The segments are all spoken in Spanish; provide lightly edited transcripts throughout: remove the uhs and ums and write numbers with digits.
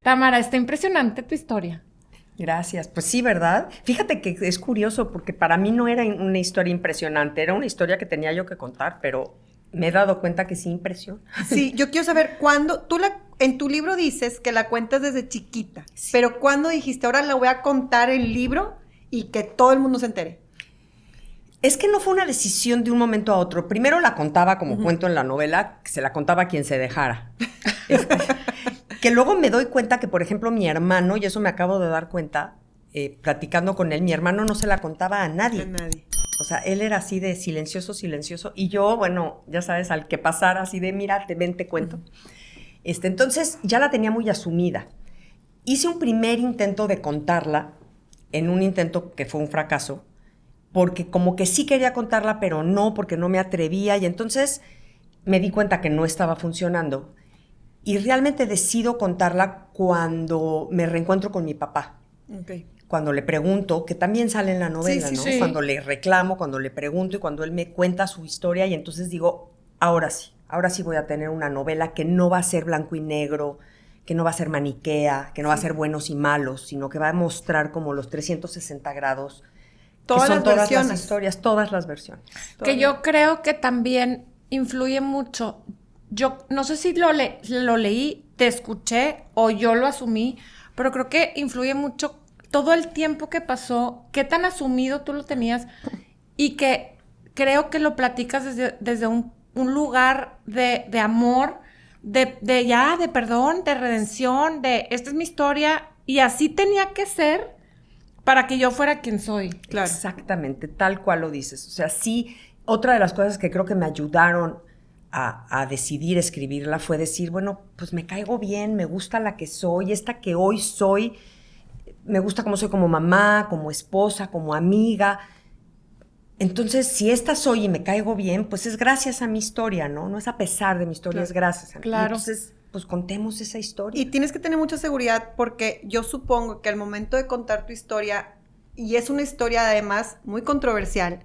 Tamara, está impresionante tu historia. Gracias. Pues sí, ¿verdad? Fíjate que es curioso porque para mí no era una historia impresionante, era una historia que tenía yo que contar, pero me he dado cuenta que sí impresiona. Sí, yo quiero saber cuándo, en tu libro dices que la cuentas desde chiquita, Sí. pero ¿cuándo dijiste, ahora la voy a contar el libro y que todo el mundo se entere? Es que no fue una decisión de un momento a otro. Primero la contaba como cuento en la novela, que se la contaba a quien se dejara. Que luego me doy cuenta que, por ejemplo, mi hermano, y eso me acabo de dar cuenta, platicando con él, mi hermano no se la contaba a nadie. A nadie. O sea, él era así de silencioso, y yo, bueno, ya sabes, al que pasara así de, mira, ven, te cuento. Entonces, ya la tenía muy asumida. Hice un primer intento de contarla, en un intento que fue un fracaso, porque como que sí quería contarla, pero no, porque no me atrevía, y entonces me di cuenta que no estaba funcionando. Y realmente decido contarla cuando me reencuentro con mi papá. Okay. Cuando le pregunto, que también sale en la novela, Sí, ¿no? sí. Cuando le reclamo, cuando le pregunto y cuando él me cuenta su historia, y entonces digo, ahora sí voy a tener una novela que no va a ser blanco y negro, que no va a ser maniquea, que no va a ser buenos y malos, sino que va a mostrar como los 360 grados, Todas que son las todas versiones. las historias, todas las versiones. Que yo creo que también influye mucho. Yo no sé si lo leí, te escuché o yo lo asumí, pero creo que influye mucho todo el tiempo que pasó, qué tan asumido tú lo tenías y que creo que lo platicas desde un lugar de amor, de perdón, de redención, de esta es mi historia y así tenía que ser para que yo fuera quien soy. Claro. Exactamente, tal cual lo dices. O sea, sí, otra de las cosas que creo que me ayudaron a decidir escribirla fue decir, bueno, pues me caigo bien, me gusta la que soy, esta que hoy soy, me gusta cómo soy como mamá, como esposa, como amiga. Entonces, si esta soy y me caigo bien, pues es gracias a mi historia, ¿no? No es a pesar de mi historia, Claro. es gracias a mí. Claro. Entonces, pues contemos esa historia. Y tienes que tener mucha seguridad porque yo supongo que al momento de contar tu historia, y es una historia además muy controversial,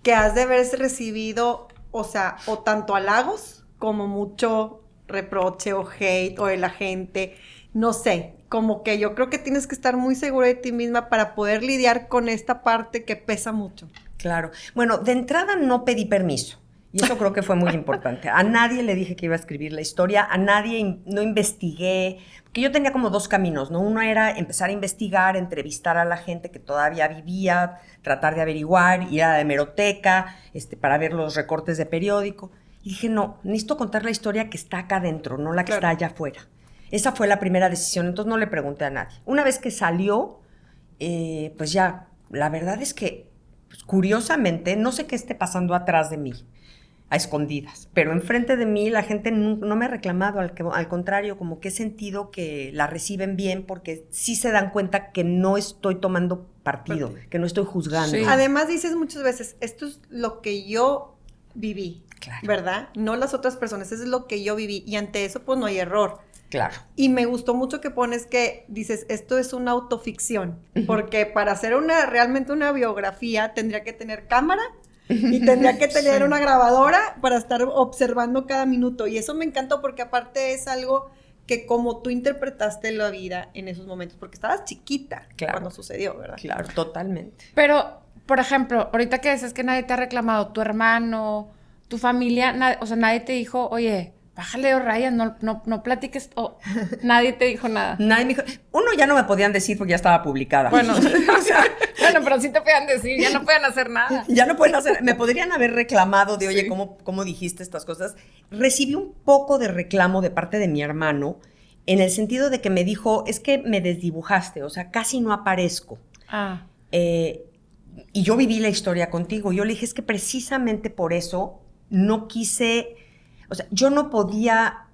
que has de haberse recibido, o sea, o tanto halagos como mucho reproche o hate o de la gente, no sé, como que yo creo que tienes que estar muy segura de ti misma para poder lidiar con esta parte que pesa mucho. Claro. Bueno, de entrada no pedí permiso. Y eso creo que fue muy importante. A nadie le dije que iba a escribir la historia, a nadie no investigué, porque yo tenía como dos caminos, ¿no? Uno era empezar a investigar, entrevistar a la gente que todavía vivía, tratar de averiguar, ir a la hemeroteca, para ver los recortes de periódico. Y dije, no, necesito contar la historia que está acá adentro, no la que está allá afuera. Esa fue la primera decisión, entonces no le pregunté a nadie. Una vez que salió, pues ya, la verdad es que, pues, curiosamente, no sé qué esté pasando atrás de mí, a escondidas, pero enfrente de mí la gente no me ha reclamado, al contrario, como que he sentido que la reciben bien porque sí se dan cuenta que no estoy tomando partido, que no estoy juzgando. Sí. Además dices muchas veces, esto es lo que yo viví, Claro. ¿verdad? No las otras personas, eso es lo que yo viví y ante eso pues no hay error. Claro. Y me gustó mucho que pones que dices, esto es una autoficción, porque para hacer realmente una biografía tendría que tener cámara y tendría que tener una grabadora para estar observando cada minuto. Y eso me encantó porque aparte es algo que como tú interpretaste la vida en esos momentos, porque estabas chiquita cuando sucedió, ¿verdad? Claro, totalmente. Pero, por ejemplo, ahorita que dices que nadie te ha reclamado, tu hermano, tu familia, o sea, nadie te dijo, oye, bájale, Ryan, no platiques, nadie te dijo nada. Nadie me dijo, uno ya no me podían decir porque ya estaba publicada. Bueno, o sea, bueno, pero sí te podían decir, ya no pueden hacer nada. Ya no pueden hacer, me podrían haber reclamado de, oye, Sí. ¿cómo dijiste estas cosas? Recibí un poco de reclamo de parte de mi hermano, en el sentido de que me dijo, es que me desdibujaste, o sea, casi no aparezco. Ah. Y yo viví la historia contigo. Yo le dije, es que precisamente por eso no quise, o sea, yo no podía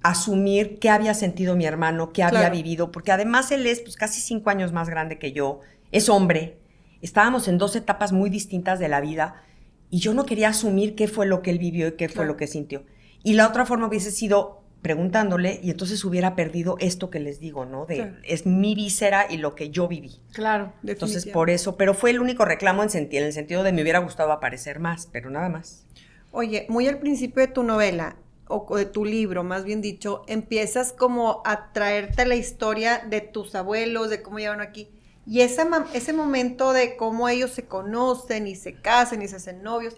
asumir qué había sentido mi hermano, qué había vivido, porque además él es pues, casi 5 años más grande que yo, es hombre, estábamos en 2 etapas muy distintas de la vida y yo no quería asumir qué fue lo que él vivió y qué fue lo que sintió. Y la otra forma hubiese sido preguntándole y entonces hubiera perdido esto que les digo, ¿no? Es mi víscera y lo que yo viví. Claro. Entonces, por eso, pero fue el único reclamo en el sentido de me hubiera gustado aparecer más, pero nada más. Oye, muy al principio de tu novela, o de tu libro, más bien dicho, empiezas como a traerte la historia de tus abuelos, de cómo llegaron aquí. Y ese momento de cómo ellos se conocen y se casan y se hacen novios,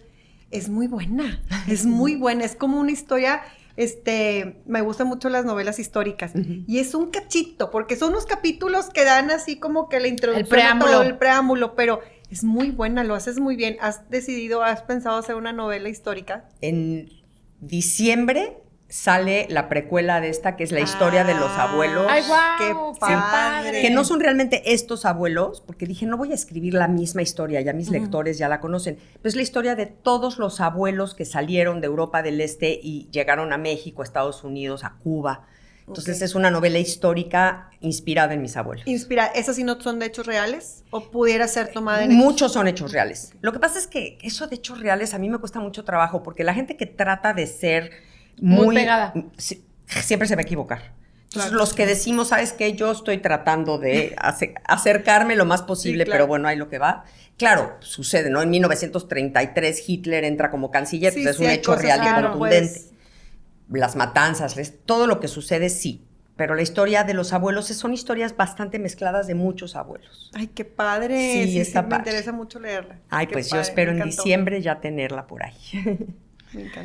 es muy buena, es muy buena. Es como una historia, me gustan mucho las novelas históricas. Y es un cachito, porque son unos capítulos que dan así como que la introducción a todo el preámbulo, pero es muy buena, lo haces muy bien. ¿Has pensado hacer una novela histórica? En diciembre sale la precuela de esta, que es la historia de los abuelos. ¡Ay, guau! ¡Qué ¡Qué padre! Que no son realmente estos abuelos, porque dije, no voy a escribir la misma historia, ya mis lectores ya la conocen. Pero es la historia de todos los abuelos que salieron de Europa del Este y llegaron a México, a Estados Unidos, a Cuba. Entonces es una novela histórica inspirada en mis abuelos. ¿Esas sí no son de hechos reales? ¿O pudiera ser tomada en Muchos son hechos reales. Lo que pasa es que eso de hechos reales a mí me cuesta mucho trabajo, porque la gente que trata de ser muy pegada siempre se va a equivocar. Entonces, los que decimos, ¿sabes qué? Yo estoy tratando de acercarme lo más posible, pero bueno, ahí lo que va. Claro, sucede, ¿no? En 1933 Hitler entra como canciller, pues es un hecho real y contundente. Las matanzas, todo lo que sucede, sí. Pero la historia de los abuelos son historias bastante mezcladas de muchos abuelos. Ay, qué padre. Sí, está me padre. interesa mucho leerla. Ay, Qué pues padre, yo espero me en encantó. diciembre ya tenerla por ahí. Me encanta.